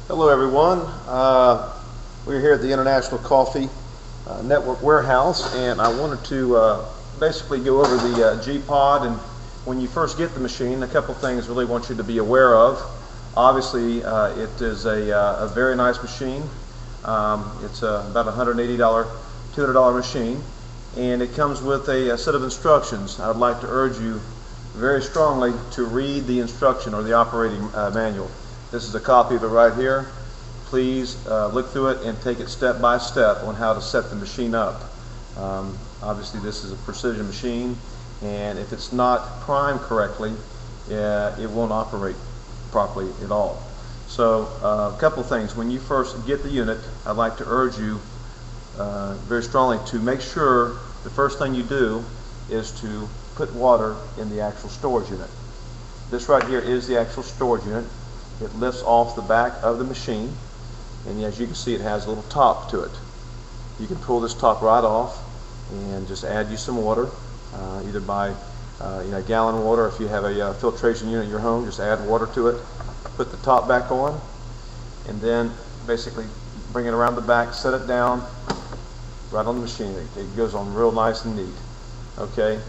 Hello everyone. We're here at the International Coffee Network Warehouse, and I wanted to basically go over the Gpod. And when you first get the machine, a couple things really want you to be aware of. Obviously, it is a very nice machine. It's about $180, $200 machine, and it comes with a set of instructions. I would like to urge you very strongly to read the instruction or the operating manual. This is a copy of it right here. Please look through it and take it step by step on how to set the machine up. Obviously this is a precision machine, and if it's not primed correctly, it won't operate properly at all. So a couple of things. When you first get the unit, I'd like to urge you very strongly to make sure the first thing you do is to put water in the actual storage unit. This right here is the actual storage unit. It lifts off the back of the machine, and as you can see, it has a little top to it. You can pull this top right off and just add you some water, either by a gallon of water. If you have a filtration unit in your home, just add water to it, put the top back on, and then basically bring it around the back, set it down right on the machine. It goes on real nice and neat. Okay.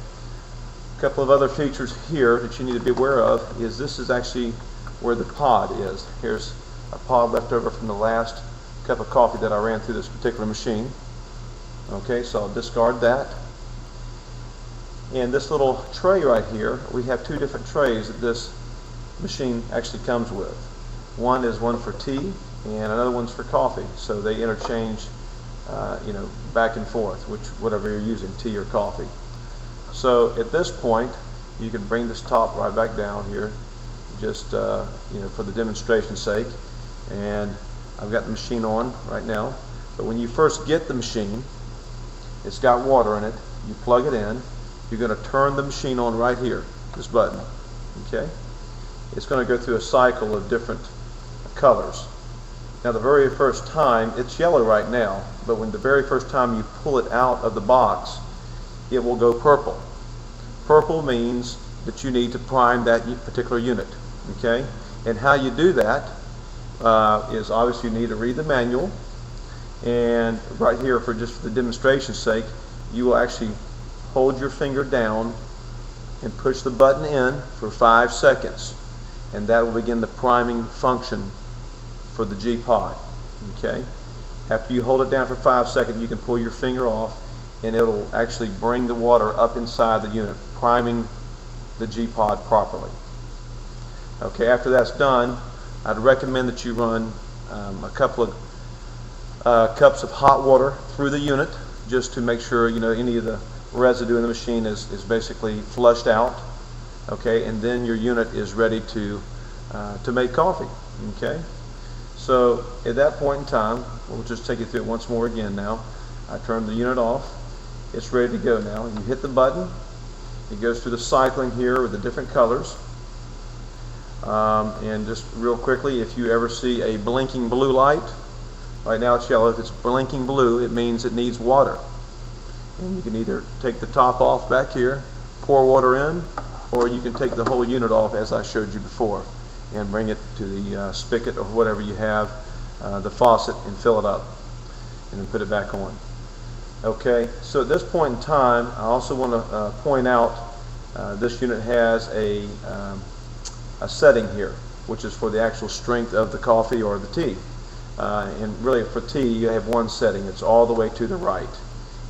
A couple of other features here that you need to be aware of is this is actually where the pod is. Here's a pod left over from the last cup of coffee that I ran through this particular machine. Okay, so I'll discard that. And this little tray right here, we have two different trays that this machine actually comes with. One is one for tea and another one's for coffee. So they interchange back and forth, whatever you're using, tea or coffee. So at this point, you can bring this top right back down here, just for the demonstration's sake. And I've got the machine on right now. But when you first get the machine, it's got water in it. You plug it in. You're going to turn the machine on right here, this button. Okay? It's going to go through a cycle of different colors. Now the very first time, it's yellow right now, but when the very first time you pull it out of the box, it will go purple. Purple means that you need to prime that particular unit. Okay? And how you do that is obviously you need to read the manual, and right here, for the demonstration's sake, you will actually hold your finger down and push the button in for 5 seconds, and that will begin the priming function for the Gpod. Okay? After you hold it down for 5 seconds, you can pull your finger off, and it'll actually bring the water up inside the unit, priming the Gpod properly. Okay, after that's done, I'd recommend that you run a couple of cups of hot water through the unit, just to make sure any of the residue in the machine is basically flushed out. Okay, and then your unit is ready to make coffee. Okay, so at that point in time, we'll just take you through it once more again. Now I turn the unit off. It's ready to go now. You hit the button. It goes through the cycling here with the different colors. And just real quickly, if you ever see a blinking blue light, right now it's yellow. If it's blinking blue, it means it needs water. And you can either take the top off back here, pour water in, or you can take the whole unit off as I showed you before and bring it to the spigot or whatever you have, the faucet, and fill it up and then put it back on. Okay, so at this point in time, I also want to point out this unit has a setting here, which is for the actual strength of the coffee or the tea. And really for tea, you have one setting. It's all the way to the right,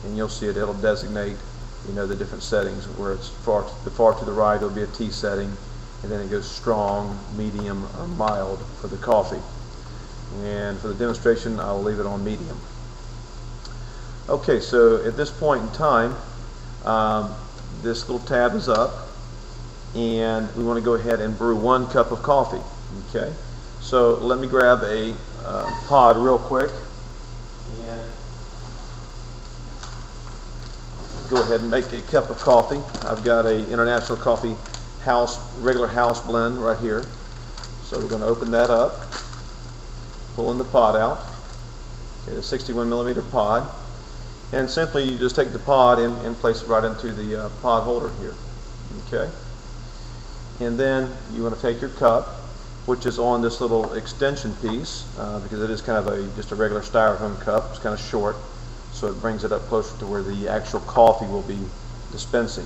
and you'll see it. It'll designate, the different settings. Where it's far to the right, it'll be a tea setting, and then it goes strong, medium, or mild for the coffee. And for the demonstration, I'll leave it on medium. Okay, so at this point in time, this little tab is up, and we want to go ahead and brew 1 cup of coffee. Okay, so let me grab a pod real quick and go ahead and make a cup of coffee. I've got a International Coffee house, regular house blend right here. So we're going to open that up, pulling the pod out. Okay, a 61 millimeter pod. And simply you just take the pod and place it right into the pod holder here. Okay. And then you want to take your cup which is on this little extension piece, because it is kind of just a regular styrofoam cup. It's kind of short, so it brings it up closer to where the actual coffee will be dispensing.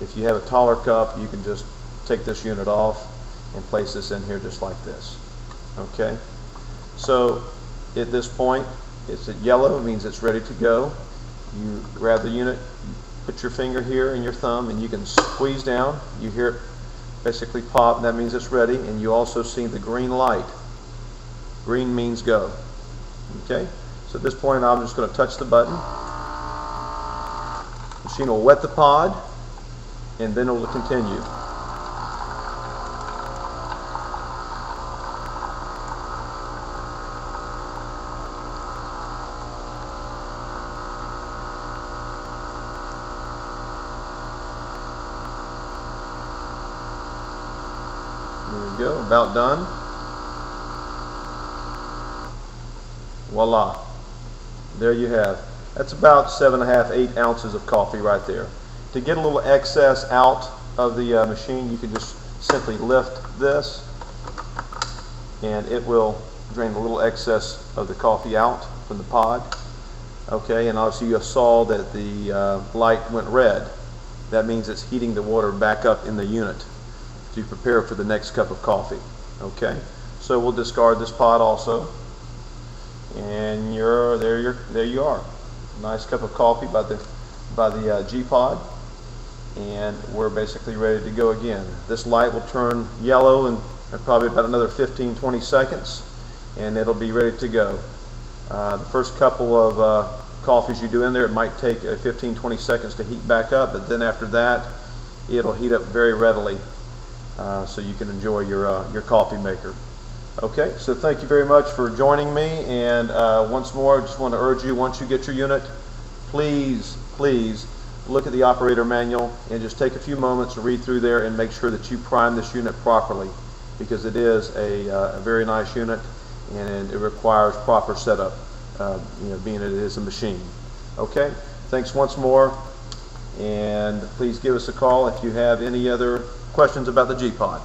If you have a taller cup, you can just take this unit off and place this in here just like this. Okay, so at this point it's at yellow, it means it's ready to go. You grab the unit, put your finger here and your thumb, and you can squeeze down. You hear it basically pop, and that means it's ready. And you also see the green light. Green means go. Okay, so at this point I'm just going to touch the button. The machine will wet the pod, and then it will continue. There we go, about done. Voila. There you have. That's about 7.5, 8 ounces of coffee right there. To get a little excess out of the machine, you can just simply lift this and it will drain a little excess of the coffee out from the pod. Okay, and obviously you saw that the light went red. That means it's heating the water back up in the unit to prepare for the next cup of coffee. Okay, so we'll discard this pod also, and there you are. Nice cup of coffee by the Gpod, and we're basically ready to go again. This light will turn yellow in probably about another 15-20 seconds, and it'll be ready to go. The first couple of coffees you do in there, it might take 15-20 seconds to heat back up, but then after that it'll heat up very readily, so you can enjoy your coffee maker. Okay, so thank you very much for joining me, and once more I just want to urge you, once you get your unit, please look at the operator manual and just take a few moments to read through there and make sure that you prime this unit properly, because it is a very nice unit and it requires proper setup, being it is a machine. Okay, thanks once more, and please give us a call if you have any other questions about the Gpod.